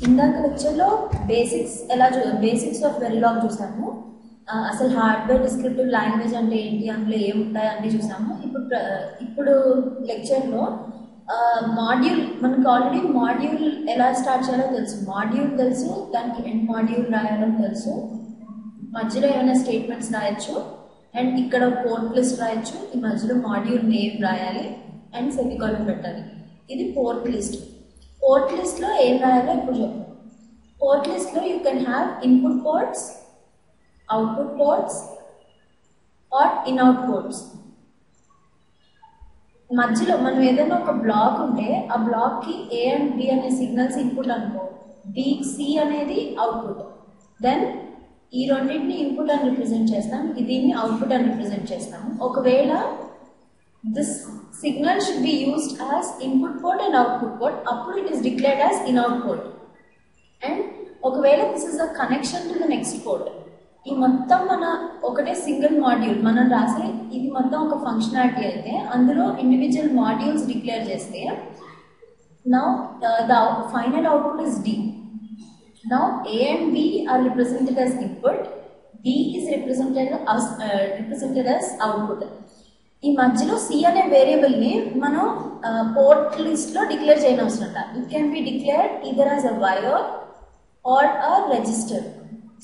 ఇందాక లెక్చర్లో basics of వెరిలాగ్ చూసాము. అసలు హార్డ్వేర్ డిస్క్రిప్టివ్ లాంగ్వేజ్ అంటే ఏంటి, అందులో ఏముంటాయి అన్నీ చూసాము. ఇప్పుడు లెక్చర్లో మాడ్యూల్, మనకు ఆల్రెడీ మాడ్యూల్ ఎలా స్టార్ట్ చేయాలో తెలుసు. మాడ్యూల్ తెలుసు, దానికి ఎండ్ మాడ్యూల్ రాయాలో తెలుసు, మధ్యలో ఏమైనా స్టేట్మెంట్స్ రాయొచ్చు, అండ్ ఇక్కడ పోర్ట్ లిస్ట్ రాయొచ్చు, ఈ మధ్యలో మాడ్యూల్ నేమ్ రాయాలి అండ్ సెమికోలన్ పెట్టాలి. ఇది పోర్ట్ లిస్ట్. పోర్ట్ లిస్ట్లో ఏం రాయాలో ఇప్పుడు చెప్తాను. పోర్ట్ లిస్ట్లో you can have input ports, output ports or inout ports. మధ్యలో మనం ఏదైనా ఒక బ్లాక్ ఉంటే ఆ బ్లాక్కి ఏ అండ్ బి అనే సిగ్నల్స్ ఇన్పుట్ అనుకో, బి సి అనేది అవుట్పుట్. దెన్ ఈ రెండింటిని ఇన్పుట్ అని రిప్రజెంట్ చేస్తాం, దీన్ని అవుట్పుట్ అని రిప్రజెంట్ చేస్తాము. ఒకవేళ this signal should be used as input port and output port, appudu it is declared as in-out port. And okavela this is a connection to the next port. ఈ మొత్తం మన ఒకటే single module మనం రాసే ఇది మొత్తం ఒక ఫంక్షనాలిటీ అయితే అందులో ఇండివిజువల్ మాడ్యూల్స్ డిక్లేర్ చేస్తే now the final output is D. Now A and B are represented as input, D is represented as output. ఈ మధ్యలో సి అనే వేరియబుల్ని మనం పోర్ట్ లిస్ట్లో డిక్లేర్ చేయనవసరం. It can be declared either as a wire or a register.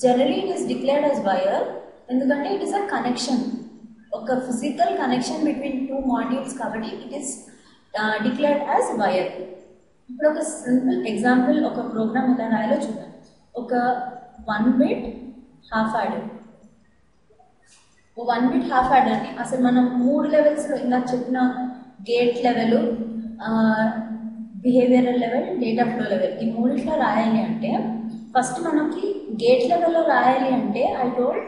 Generally it is declared as wire, ఎందుకంటే it is a connection, ఒక physical connection between two modules కాబట్టి it is declared as wire. ఇప్పుడు ఒక simple example, ఒక programme ఎలా రాయాలో చూద్దాం. ఒక 1 bit half adder. 1 bit half యాడర్ని అసలు మనం 3 లెవెల్స్లో ఇలా చెప్పిన gate level, behavioural level, data flow level, ఈ మూడిట్లో రాయాలి అంటే ఫస్ట్ మనకి గేట్ లెవెల్లో రాయాలి అంటే ఐ టోల్డ్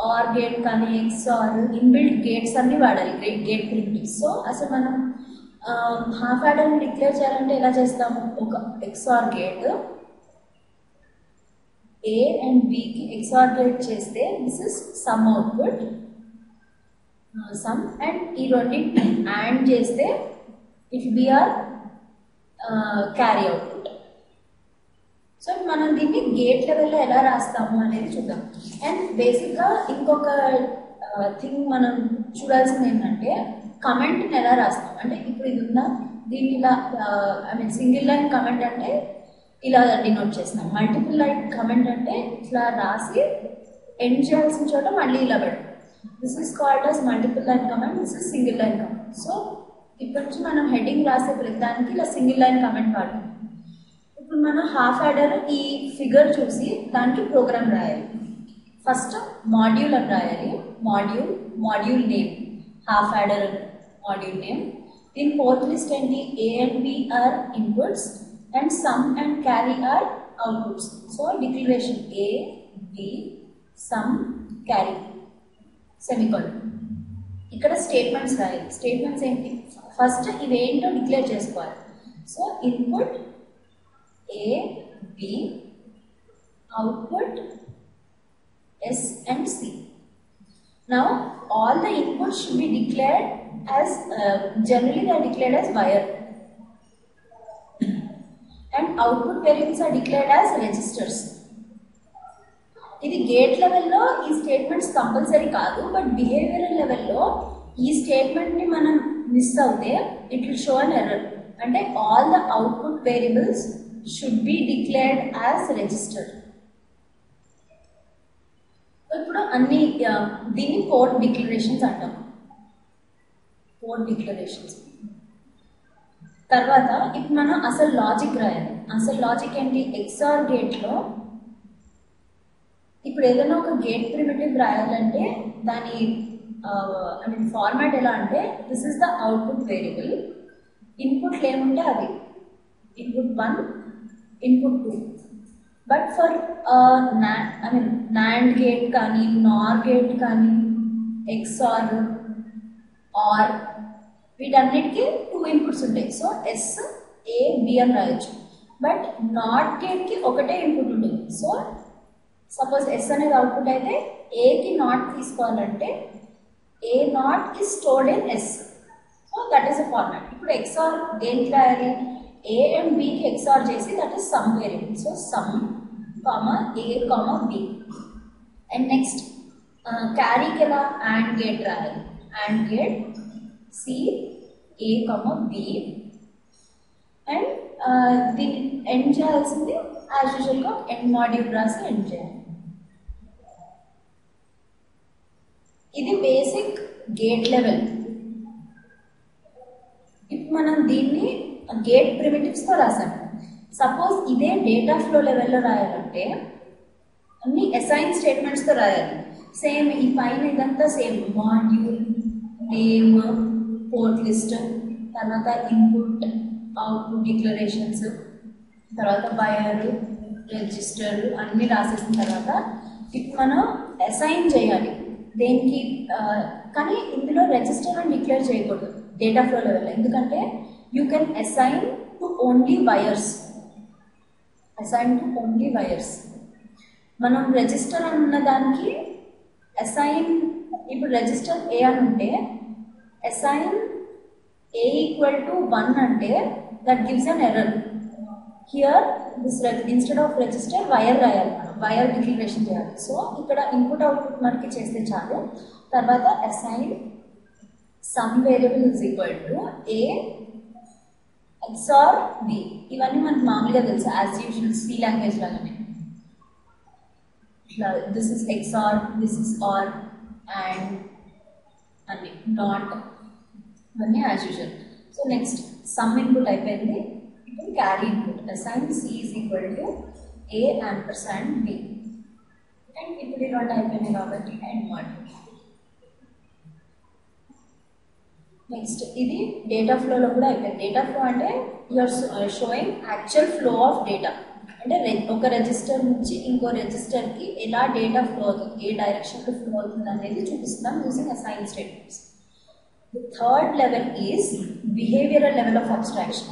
ఆర్ గేట్ కానీ ఎక్స్ఆర్ ఇన్బిల్ట్ గేట్స్ అన్ని వాడాలి, గేట్ ప్రిమిటివ్స్. సో అసలు మనం హాఫ్ యాడర్ని డిక్లేర్ చేయాలంటే ఎలా చేస్తాము, ఒక XOR gate A and B కి XOR గేట్ చేస్తే this is sum output, sum, and ఈ రెండింటిని యాడ్ చేస్తే it be our carry output. So మనం దీన్ని గేట్ లెవెల్లో ఎలా రాస్తాము అనేది చూద్దాం. అండ్ బేసిక్గా ఇంకొక థింగ్ మనం చూడాల్సింది ఏంటంటే కమెంట్ని ఎలా రాస్తాం. అంటే ఇప్పుడు ఇది ఉందా, దీన్ని ఇలా సింగిల్ లైన్ కమెంట్ అంటే ఇలా డినోట్ చేస్తున్నాం, మల్టిపుల్ లైన్ కమెంట్ అంటే ఇట్లా రాసి ఎండ్ చేయాల్సిన చోట మళ్ళీ ఇలా పెడతాం. This is called as multiple line comment, this is single line comment. So ఇప్పటి నుంచి మనం హెడ్డింగ్ రాసే ప్రతిదానికి ఇలా సింగిల్ లైన్ కమెంట్ వాడతాం. ఇప్పుడు మనం హాఫ్ యాడర్ ఈ ఫిగర్ చూసి దానికి ప్రోగ్రామ్ రాయాలి. ఫస్ట్ మాడ్యూల్ అని రాయాలి, module name, half adder module name. దీని పోర్ట్ లిస్ట్ ఏంటి, A and B are inputs and sum and carry are outputs. So declaration A, B, sum, carry, semicolon. ఇక్కడ statements రాయాలి. Statements ఏంటి, first ఇవేంటో declare చేసుకోవాలి. So input A, B, output S and C. Now all the inputs should be declared as generally they are declared as wire, and output variables are declared as registers. ఇది gate లెవెల్లో ఈ statements compulsory కాదు, but behavioural లెవెల్లో ఈ స్టేట్మెంట్ని మనం miss అవుతే it will show an error. అంటే all the output variables should be declared as register. ఇప్పుడు అన్ని దీన్ని పోర్ట్ డిక్లరేషన్స్ అంటాం, పోర్ట్ డిక్లరేషన్స్. తర్వాత ఇప్పుడు మనం అసలు లాజిక్ రాయాలి. అసలు లాజిక్ ఏంటి, ఎక్స్ఆర్ గేట్లో ఇప్పుడు ఏదైనా ఒక గేట్ ప్రిమిటివ్ రాయాలంటే దాని ఫార్మాట్ ఎలా అంటే this is the output variable, ఇన్పుట్లు ఏముంటే అవి input 1, input 2. But for NAND gate కానీ నార్ గేట్ కానీ ఎక్స్ఆర్ ఆర్ వీటన్నిటికీ 2 ఇన్పుట్స్ ఉంటాయి. సో ఎస్, ఏ, బి అని రాయొచ్చు. బట్ నాట్ గేట్కి ఒకటే ఇన్పుట్ ఉంటుంది. సో సపోజ్ ఎస్ అనేది అవుట్పుట్ అయితే ఏకి నాట్ తీసుకోవాలంటే A not is stored in S. So that is a format. ఇప్పుడు ఎక్స్ఆర్ దేనికి రాయాలి, A and B కి XOR చేసి that is sum variable. So sum comma A comma B. And next carry కి ఎలా AND gate రాయాలి. AND gate C A comma B. And దీన్ని end చేయాల్సింది యాజ్ యూజువల్గా ఎండ్ మాడ్యూల్ రాసి ఎండ్ చేయాలి. ఇది బేసిక్ గేట్ లెవెల్. ఇప్పుడు మనం దీన్ని గేట్ ప్రిమిటివ్స్తో రాసాము. సపోజ్ ఇదే డేటా ఫ్లో లెవెల్లో రాయాలంటే అన్ని అసైన్ స్టేట్మెంట్స్తో రాయాలి. సేమ్ ఈ పైన ఇదంతా same module name port list తర్వాత ఇన్పుట్ అవుట్పుట్ డిక్లరేషన్స్ తర్వాత బయర్ రిజిస్టర్ అన్నీ రాసేసిన తర్వాత ఇప్పుడు మనం అసైన్ చేయాలి దేనికి. కానీ ఇందులో రిజిస్టర్ అని డిక్లేర్ చేయకూడదు డేటా ఫ్లో లెవెల్లో, ఎందుకంటే you can assign to only buyers. మనం రిజిస్టర్ అన్న దానికి అసైన్ ఇప్పుడు రిజిస్టర్ ఏ అని ఉంటే అసైన్ A equal to 1 అంటే that gives an error. Here this instead of register wire రాయాలి, wire declaration చేయాలి. సో ఇక్కడ ఇన్పుట్ అవుట్పుట్ మనకి చేస్తే చాలు. తర్వాత assign sum variable is equal to A XOR B. ఇవన్నీ మనకు మామూలుగా తెలుసు యాజ్ యూజువల్ సి లాంగ్వేజ్ లాగానే. ఇట్లా this is XOR, this is OR and అన్ని నాట్ ఇవన్నీ as usual. So next sum input అయిపోయింది. ఇప్పుడు carry input assign C is equal to A ampersand B. And ఇప్పుడు ఈ రెండు అయిపోయినాయి కాబట్టి అండ్ మాడ్యూల్. నెక్స్ట్ ఇది డేటా ఫ్లోలో కూడా అయిపోయింది. డేటా ఫ్లో అంటే you're showing actual flow of data. అంటే ఒక రిజిస్టర్ నుంచి ఇంకో రిజిస్టర్కి ఎలా డేటా ఫ్లో అవుతుంది, ఏ డైరెక్షన్లో ఫ్లో అవుతుంది అనేది చూపిస్తున్నాం using assign statements. The third level is behavioral level of abstraction.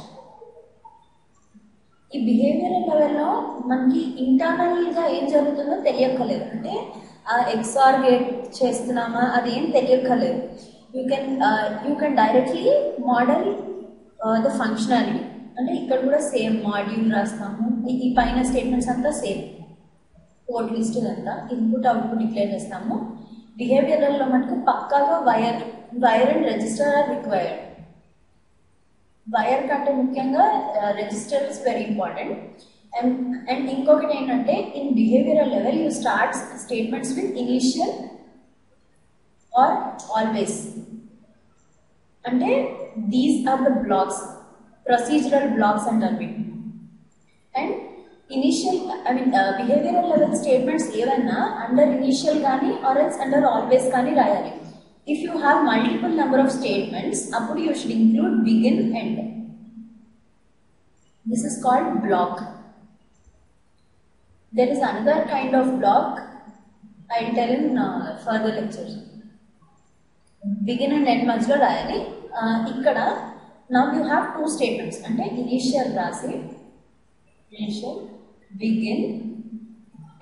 ఈ బిహేవియరల్ లెవెల్లో మనకి ఇంటర్నల్గా ఏం జరుగుతుందో తెలియక్కర్లేదు. అంటే ఆ XOR గేట్ చేస్తున్నామా అది ఏం తెలియక్కర్లేదు. You can directly model the functionality. అంటే ఇక్కడ కూడా సేమ్ మాడ్యూల్ రాస్తాము, ఈ పైన స్టేట్మెంట్స్ అంతా సేమ్, పోర్ట్ లిస్ట్ అంతా ఇన్పుట్ అవుట్పుట్ డిక్లేర్ చేస్తాము. బిహేవియరల్లో మనకు పక్కాగా wire and register are required. Wire కంటే ముఖ్యంగా register is very important. And ఇంకొకటి ఏంటంటే in behavioural level you start statements with initial or always. అంటే these are the blocks, procedural blocks అంటారు వీటిని. And initial behavioural level statements ఏవైనా under initial కానీ or else under always కానీ రాయాలి. If you have multiple number of statements, appudu you should include begin end. This is called block. There is another kind of block I will tell in further lectures. Begin and end majlo rayali. Ikkada now you have two statements. Ante initial rasi, initial begin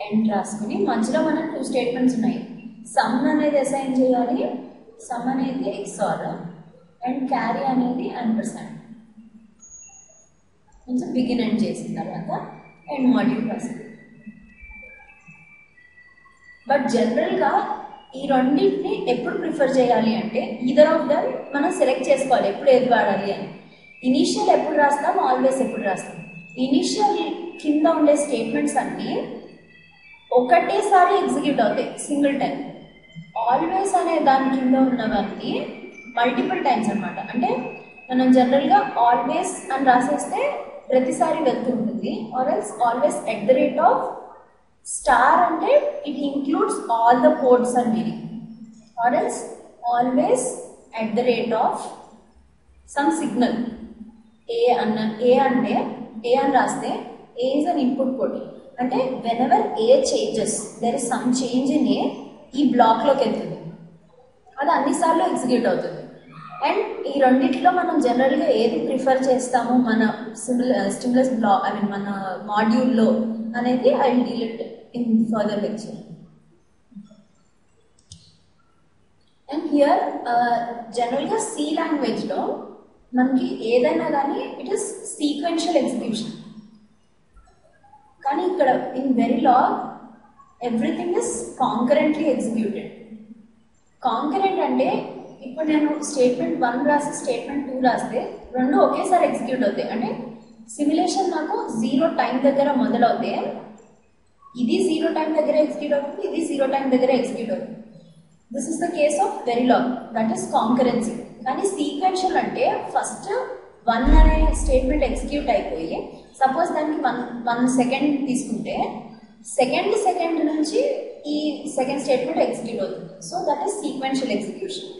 end raskuni majlo mana two statements unnai. Sum అనేది assign చేయాలి, some అనేది XOR and carry అనేది ampersand. కొంచెం begin and చేసిన తర్వాత end module రాసింది. But జనరల్గా ఈ రెండింటిని ఎప్పుడు ప్రిఫర్ చేయాలి అంటే ఈదర్ ఆఫ్ దమ్ మనం సెలెక్ట్ చేసుకోవాలి ఎప్పుడు ఏది వాడాలి అని. ఇనీషియల్ ఎప్పుడు రాస్తాం, ఆల్వేస్ ఎప్పుడు రాస్తాం. ఇనీషియల్ కింద ఉండే స్టేట్మెంట్స్ అన్నీ ఒకటేసారి ఎగ్జిక్యూట్ అవుతాయి సింగిల్ టైం. ఆల్వేస్ అనే దాని కింద ఉన్నవన్నీ మల్టిపుల్ టైమ్స్ అనమాట. అంటే మనం జనరల్గా ఆల్వేస్ అని రాసేస్తే ప్రతిసారి వెళ్తూ ఉంటుంది. Or else always at the rate of star అంటే it includes all the ports and meaning. Or else always at the rate of some signal. A అంటే ఏ అని రాస్తే A is an input port. అంటే whenever A changes there is some change in A ఈ బ్లాక్లోకి వెళ్తుంది, అది అన్నిసార్లు execute అవుతుంది. అండ్ ఈ రెండిట్లో మనం జనరల్గా ఏది ప్రిఫర్ చేస్తాము మన స్టిమ్యులస్ బ్లాక్ మన మాడ్యూల్లో అనేది I will deal it in further lecture. And here జనరల్గా సి లాంగ్వేజ్లో మనకి ఏదైనా కానీ ఇట్ ఈస్ సీక్వెన్షియల్ ఎగ్జిక్యూషన్. కానీ ఇక్కడ in Verilog everything is concurrently executed. Concurrent అంటే ఇప్పుడు నేను స్టేట్మెంట్ 1 రాసి స్టేట్మెంట్ 2 రాస్తే రెండు ఒకేసారి ఎగ్జిక్యూట్ అవుతాయి. అంటే సిమ్యులేషన్ నాకు 0 టైం దగ్గర మొదలవుతే ఇది 0 టైం దగ్గర ఎగ్జిక్యూట్ అవుతుంది, ఇది 0 టైం దగ్గర ఎగ్జిక్యూట్ అవుతుంది. This is the case of Verilog, that is concurrency. కానీ సీక్వెన్షియల్ అంటే ఫస్ట్ 1 అనే స్టేట్మెంట్ ఎగ్జిక్యూట్ అయిపోయి సపోజ్ దానికి 1 సెకండ్ తీసుకుంటే సెకండ్ నుంచి ఈ సెకండ్ స్టేట్మెంట్ ఎగ్జిక్యూట్ అవుతుంది. So that is sequential execution.